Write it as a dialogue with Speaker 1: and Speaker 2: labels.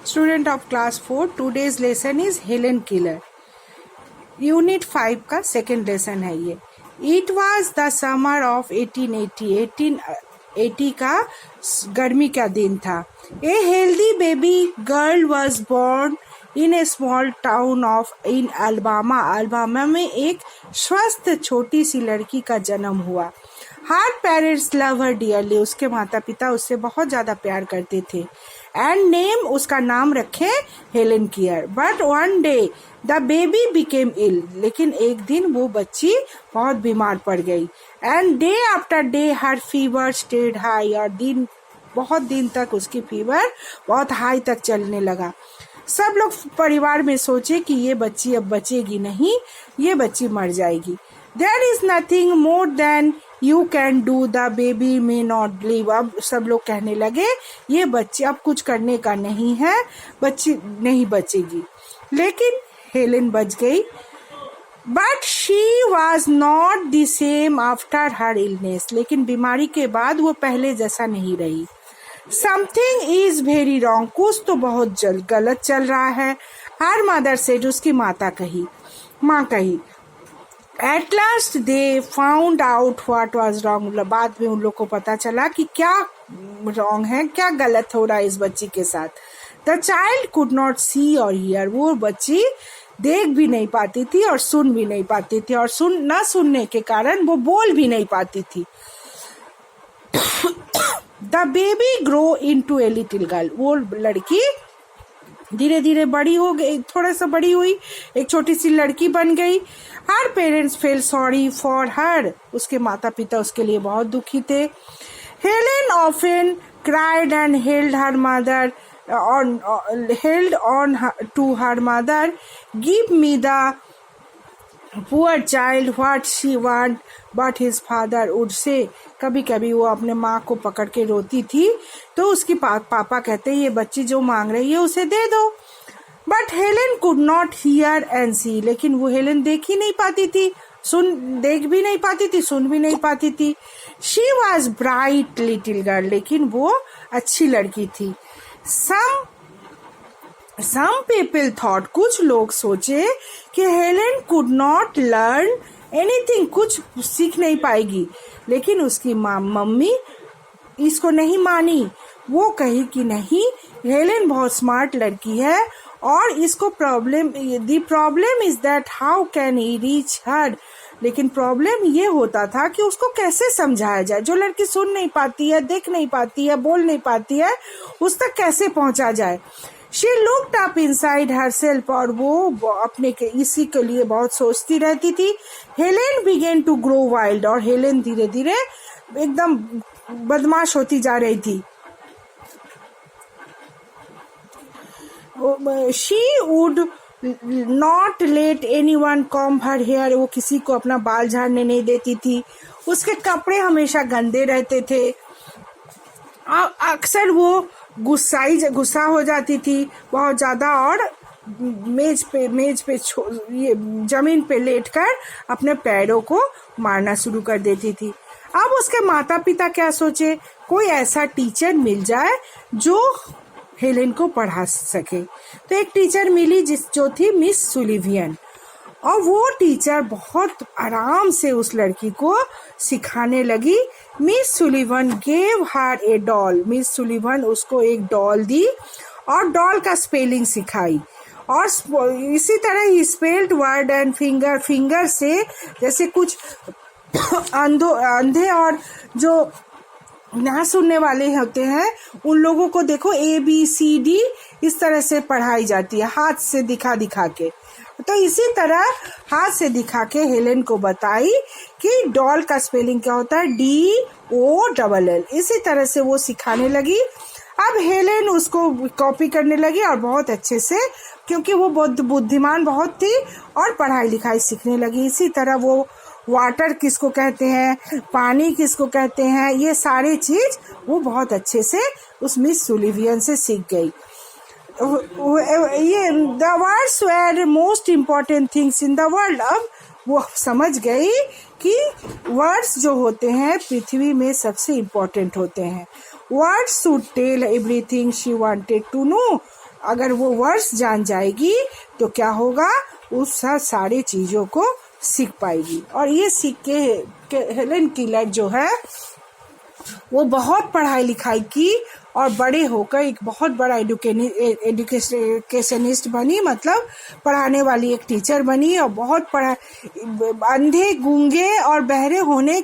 Speaker 1: Student of class 4 today's lesson is Helen Keller. Unit 5 का second lesson है ये। It was the summer of 1880 का गर्मी का दिन था। A healthy baby girl was born in a small town of in Alabama. Alabama में एक स्वस्थ छोटी सी लड़की का जन्म हुआ। Her parents love her dearly. उसके माता पिता उससे बहुत ज्यादा प्यार करते थे। एंड नेम उसका नाम रखे Helen Keller. But one day the baby became ill. लेकिन एक दिन वो बच्ची बहुत बीमार पड़ गई। And day after day her fever stayed high. और बहुत दिन तक उसकी फीवर बहुत हाई तक चलने लगा। सब लोग परिवार में सोचे कि ये बच्ची अब बचेगी नहीं, ये बच्ची मर जाएगी। There is nothing more than you can do, the baby may not live. अब सब लोग कहने लगे ये बच्ची अब कुछ करने का नहीं है, बच्ची नहीं बचेगी। लेकिन हेलेन बच गई। But she was not the same after her illness. लेकिन बीमारी के बाद वो पहले जैसा नहीं रही। Something is very wrong. कुछ तो बहुत गलत चल रहा है। Her mother said. उसकी माँ कही। At last they found out what was wrong. बाद में उन लोग को पता चला कि क्या रॉन्ग है, क्या गलत हो रहा है इस बच्ची के साथ। द चाइल्ड कुड नॉट सी और हियर। वो बच्ची देख भी नहीं पाती थी और सुन भी नहीं पाती थी, और न सुनने के कारण वो बोल भी नहीं पाती थी। The baby grow into a little girl. वो लड़की धीरे धीरे बड़ी हो गई, थोड़ा सा बड़ी हुई, एक छोटी सी लड़की बन गई। Her parents felt sorry for her. उसके माता पिता उसके लिए बहुत दुखी थे। Helen often cried and held on to her mother, give me the poor child what she want but his father would say. कभी कभी वो अपने माँ को पकड़ के रोती थी तो उसकी पापा कहते ये बच्ची जो मांग रही है उसे दे दो। But Helen could not hear and see. लेकिन वो हेलेन देख ही नहीं पाती थी, देख भी नहीं पाती थी, सुन भी नहीं पाती थी। She was bright little girl. लेकिन वो अच्छी लड़की थी। Some people thought, कुछ लोग सोचे कि Helen could not learn anything, कुछ सीख नहीं पाएगी। लेकिन उसकी मम्मी इसको नहीं मानी। वो कही कि नहीं, हेलेन बहुत स्मार्ट लड़की है और इसको the problem is that how can he reach हर। लेकिन प्रॉब्लम ये होता था कि उसको कैसे समझाया जाए। जो लड़की सुन नहीं पाती है, देख नहीं पाती है, बोल नहीं पाती है, उस तक कैसे पहुंचा जाए। She looked up inside herself। और वो अपने के इसी के लिए बहुत सोचती रहती थी। Helen began to grow wild। और हेलेन धीरे धीरे एकदम बदमाश होती जा रही थी। She would not let anyone comb her hair। वो किसी को अपना बाल झाड़ने नहीं देती थी। उसके कपड़े हमेशा गंदे रहते थे। अक्सर वो गुस्सा हो जाती थी बहुत ज्यादा, और मेज पे ये जमीन पे लेटकर अपने पैरों को मारना शुरू कर देती थी। अब उसके माता पिता क्या सोचे, कोई ऐसा टीचर मिल जाए जो हेलेन को पढ़ा सके। तो एक टीचर मिली जो थी मिस सुलिवियन। और वो टीचर बहुत आराम से उस लड़की को सिखाने लगी। मिस सुलिवन गेव हर ए डॉल। मिस सुलिवन उसको एक डॉल दी और डॉल का स्पेलिंग सिखाई। और इसी तरह ही स्पेल्ड वर्ड एंड फिंगर से, जैसे कुछ अंधे और जो ना सुनने वाले होते हैं उन लोगों को देखो ABCD इस तरह से पढ़ाई जाती है, हाथ से दिखा के। तो इसी तरह हाथ से दिखा के हेलेन को बताई कि डॉल का स्पेलिंग क्या होता है, DOLL। इसी तरह से वो सिखाने लगी। अब हेलेन उसको कॉपी करने लगी और बहुत अच्छे से, क्योंकि वो बहुत बुद्धिमान बहुत थी और पढ़ाई लिखाई सीखने लगी। इसी तरह वो वाटर किसको कहते हैं, पानी किसको कहते हैं, ये सारी चीज वो बहुत अच्छे से उस मिस सुलिवियन से सीख गई। ये the words were most important things in the world. अब वो समझ गई कि वर्ड्स जो होते हैं पृथ्वी में सबसे इम्पोर्टेंट होते हैं। Words should tell everything she wanted to know. अगर वो वर्ड्स जान जाएगी तो क्या होगा, उस सारी चीज़ों को सीख पाएगी। और ये सीख के हेलेन केलर जो है वो बहुत पढ़ाई लिखाई की और बड़े होकर एक बहुत बड़ा एजुकेशनिस्ट बनी, मतलब पढ़ाने वाली एक टीचर बनी। और बहुत अंधे, गूंगे और बहरे होने